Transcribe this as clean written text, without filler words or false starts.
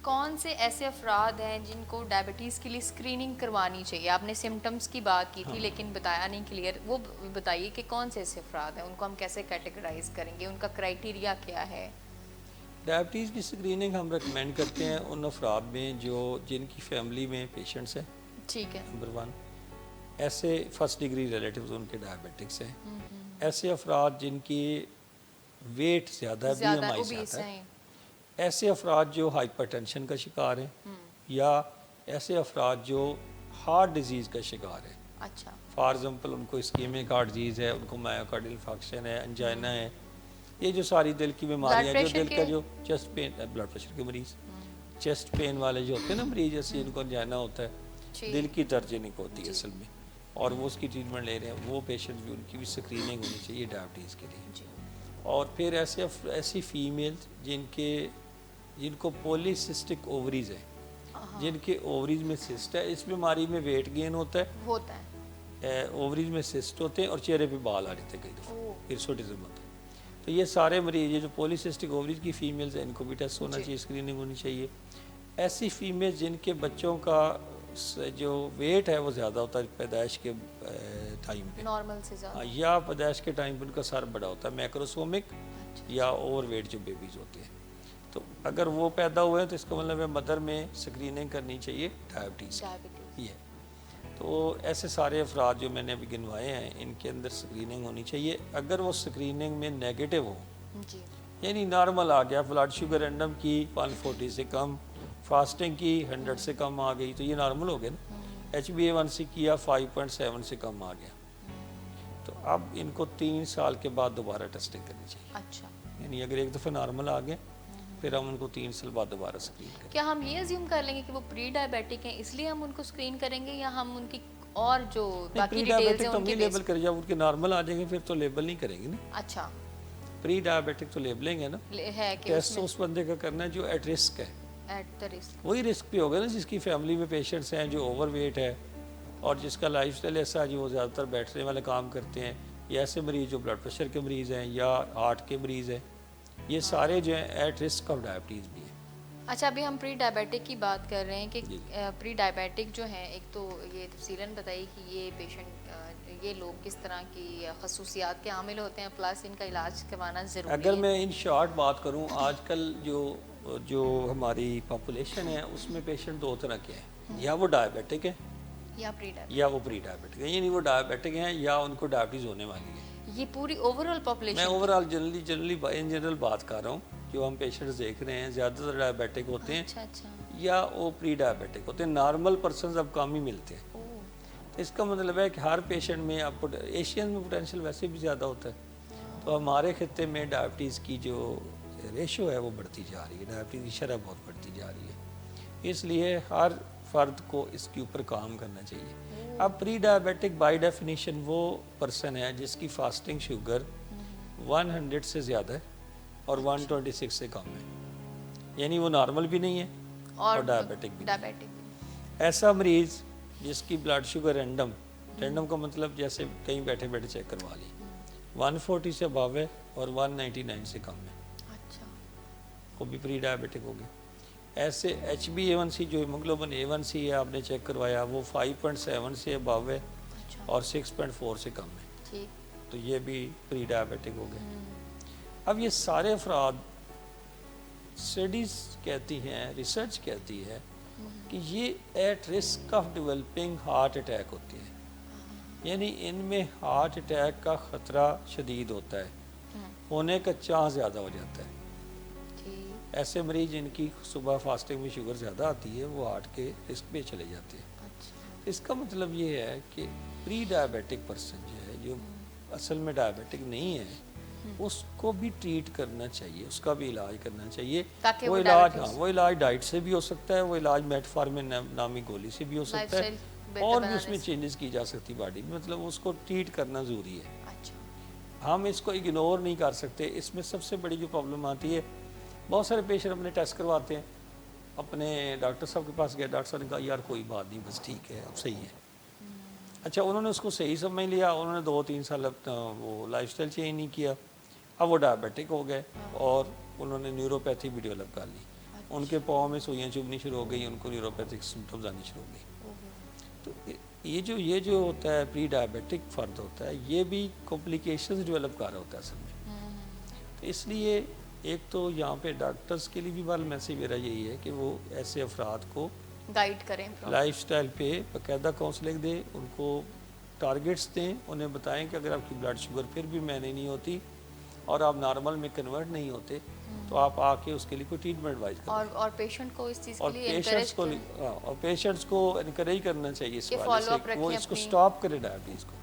कौन से ऐसे अफराद हैं जिनको डायबिटीज़ के लिए स्क्रीनिंग करवानी चाहिए? आपने सिम्टम्स की बात की थी लेकिन बताया नहीं क्लियर, वो बताइए कि कौन से ऐसे अफराद हैं, उनको हम कैसे कैटेगराइज करेंगे, उनका क्राइटेरिया क्या है? डायबिटीज़ की स्क्रीनिंग हम रेकमेंड करते हैं उन अफराद में जो जिनकी फैमिली में पेशेंट्स हैं। ठीक है। नंबर वन, ऐसे फर्स्ट डिग्री रिलेटिव्स उनके डायबिटिक्स हैं। ऐसे अफराद जिनकी वेट ज़्यादा है, ज़्यादा BMI ओबीस ज़्यादा है। हैं। ऐसे अफराद जो हाइपरटेंशन का शिकार हैं, या ऐसे अफराद जो हार्ट डिजीज़ का शिकार हैं। अच्छा। फॉर एग्ज़ाम्पल उनको इस्कीमिक हार्ट डिजीज़ है, उनको मायोकार्डियल इंफार्क्शन है, अंजाइना है। ये जो सारी दिल की ब्लड बीमारियाँ, जो प्रेशर दिल के। का जो चेस्ट पेन, ब्लड प्रेशर के मरीज़, चेस्ट पेन वाले जो होते हैं ना मरीज, जैसे जिनको अंजाइना होता है, जी दिल की दर्जनिक होती है जी असल में, और वो उसकी ट्रीटमेंट ले रहे हैं, वो पेशेंट भी, उनकी भी स्क्रीनिंग होनी चाहिए डायबिटीज़ के लिए। जी। और फिर ऐसी फीमेल्स जिनको पॉलीसिस्टिक ओवरीज है, हाँ जिनके ओवरीज में सिस्ट है। इस बीमारी में वेट गेन होता होता है। है, ओवरीज में सिस्ट होते हैं और चेहरे पे बाल आ जाते हैं कई दफ़ा, ओह। हिरसोटिज्म होता है। तो ये सारे मरीज, ये जो पॉलीसिस्टिक ओवरीज की फीमेल्स हैं, इनको भी टेस्ट होना जी। चाहिए, स्क्रीनिंग होनी चाहिए। ऐसी फीमेल जिनके बच्चों का जो वेट है वो ज़्यादा होता है पैदाइश के टाइम पे, नॉर्मल से ज़्यादा। हाँ, या पैदाइश के टाइम पे उनका सर बड़ा होता है, मैक्रोसोमिक अच्छा। या ओवरवेट जो बेबीज़ होते हैं। तो अगर वो पैदा हुए हैं तो इसका मतलब है मदर में स्क्रीनिंग करनी चाहिए डायबिटीज़ की। डायबिटीज़। ये तो ऐसे सारे अफराद जो मैंने अभी गिनवाए हैं, इनके अंदर स्क्रीनिंग होनी चाहिए। अगर वो स्क्रीनिंग में नेगेटिव हो, जी। यानी नॉर्मल आ गया, ब्लड शुगर रैंडम की 140 से कम, फास्टिंग की 100 से कम आ गई, तो ये नॉर्मल हो गया ना। HbA1c किया 5.7 से कम आ गया, तो अब इनको 3 साल के बाद दोबारा टेस्टिंग करनी चाहिए। अच्छा। यानी अगर एक दफ़ा नॉर्मल आ गया, फिर हम उनको 3 साल बाद दोबारा स्क्रीन करें। क्या हम ये अज्यूम कर लेंगे कि वो प्री डायबिटिक हैं इसलिए हम उनको स्क्रीन करेंगे, या हम उनकी और जो नहीं, बाकी प्री डिटेल्स हैं डायबिटिक तो हम उनके नहीं बेस? लेबल करें, जब उनके नॉर्मल आ जाएंगे फिर तो लेबल नहीं करेंगे ना। अच्छा। प्री डायबिटिक तो लेबलिंग है ना। है कि टेस्ट उसमें तो उस बंदे का करना है जो एट रिस्क है। At the risk. वही रिस्क भी होगा ना जिसकी फैमिली में पेशेंट्स हैं, जो ओवरवेट है और जिसका लाइफस्टाइल ऐसा है, जो वो ज़्यादातर बैठने वाले काम करते हैं, या ऐसे मरीज़ जो ब्लड प्रेशर के मरीज़ हैं या हार्ट के मरीज़ हैं, ये सारे जो हैं एट रिस्क ऑफ डायबिटीज़ भी हैं। अच्छा, अभी हम प्री डायबिटिक की बात कर रहे हैं कि जी। प्री डायबिटिक जो हैं, एक तो ये तफसीलन बताइए कि ये पेशेंट, ये लोग किस तरह की खसूसियात के हामिल होते हैं, प्लस इनका इलाज करवाना ज़रूरी अगर है? मैं इन शॉर्ट बात करूं, आजकल जो जो हमारी पॉपुलेशन है उसमें पेशेंट दो तरह के हैं, या वो डायबिटिक हैं या प्री डायबिटिक? या वो प्री डायबिटिक हैं। यानी वो डायबिटिक हैं या उनको डायबिटीज़ होने वाली है। ये पूरी ओवरऑल मैं population? Overall generally in general बात कर रहा हूँ। जो हम पेशेंट्स देख रहे हैं ज़्यादातर डायबिटिक होते हैं, अच्छा अच्छा। या वो प्री डायबिटिक होते हैं। नॉर्मल पर्सन अब कम ही मिलते हैं। ओह। तो इसका मतलब है कि हर पेशेंट में, अब एशियन में पोटेंशियल वैसे भी ज़्यादा होता है, तो हमारे खत्ते में डायबिटीज़ की जो रेशो है वो बढ़ती जा रही है, डायबिटीज़ की शरह बहुत बढ़ती जा रही है। इसलिए हर फर्द को इसके ऊपर काम करना चाहिए। अब प्री डायबिटिक बाय डेफिनेशन वो पर्सन है जिसकी फास्टिंग शुगर 100 से ज़्यादा है और 126 से कम है, यानी वो नॉर्मल भी नहीं है और डायबिटिक भी नहीं है। ऐसा मरीज़ जिसकी ब्लड शुगर रैंडम का मतलब जैसे कहीं बैठे बैठे चेक करवा ली, 140 से अबव है और 199 से कम है, अच्छा। वो भी प्री डायबिटिक हो गया। ऐसे HbA1c जो हीमोग्लोबिन A1c है, आपने चेक करवाया, वो 5.7 से अबव है अच्छा। और 6.4 से कम है, ठीक। तो ये भी प्री डायबिटिक हो गए। अब ये सारे अफराद, स्टडीज़ कहती हैं, रिसर्च कहती है कि ये at risk of developing heart attack होते हैं, यानी इनमें हार्ट अटैक का ख़तरा शदीद होता है, होने का चांस ज़्यादा हो जाता है। ठीक। ऐसे मरीज जिनकी सुबह फास्टिंग में शुगर ज़्यादा आती है वो हार्ट के रिस्क पे चले जाते हैं। अच्छा। इसका मतलब ये है कि प्री डायबिटिक पर्सन जो है, जो असल में डायबिटिक नहीं है, उसको भी ट्रीट करना चाहिए, उसका भी इलाज करना चाहिए। ताकि वो वो इलाज, हाँ, डायबिटीज वो इलाज डाइट से भी हो सकता है, वो इलाज मेटफॉर्मिन नामी गोली से भी हो सकता है, लाइफस्टाइल बेहतर और भी बनाने उसमें से। चेंजेस की जा सकती बॉडी में, मतलब उसको ट्रीट करना ज़रूरी है। अच्छा। हम इसको इग्नोर नहीं कर सकते। इसमें सबसे बड़ी जो प्रॉब्लम आती है, बहुत सारे पेशेंट अपने टेस्ट करवाते हैं, अपने डॉक्टर साहब के पास गए, डॉक्टर साहब ने कहा यार कोई बात नहीं, बस ठीक है, अब सही है। अच्छा, उन्होंने उसको सही समझ लिया, उन्होंने 2-3 साल वो लाइफस्टाइल चेंज नहीं किया, अब वो डायबिटिक हो गए और उन्होंने न्यूरोपैथी भी डेवलप कर ली। उनके पाँव में सुइयाँ चुभनी शुरू हो गई, उनको न्यूरोपैथिक सिम्टम्स आनी शुरू हो गई। तो ये जो होता है प्री डायबिटिक फ़र्द होता है, ये भी कॉम्प्लिकेशंस डेवलप कर रहा होता है असल में। तो इसलिए एक तो यहाँ पे डॉक्टर्स के लिए भी वाल मैसेज मेरा यही है कि वो ऐसे अफराद को गाइड करें, लाइफस्टाइल पे बाकायदा काउंसलिंग दें, उनको टारगेट्स दें, उन्हें बताएं कि अगर आपकी ब्लड शुगर फिर भी मैनेज नहीं होती और आप नॉर्मल में कन्वर्ट नहीं होते तो आप आके उसके लिए कोई ट्रीटमेंट एडवाइस करें। और पेशेंट को इस चीज़ और के लिए पेशेंट्स को इनकरेज करना चाहिए इस कि वाले follow से up कि वो रखें इसको अपनी। स्टॉप करें डायबिटीज़ को।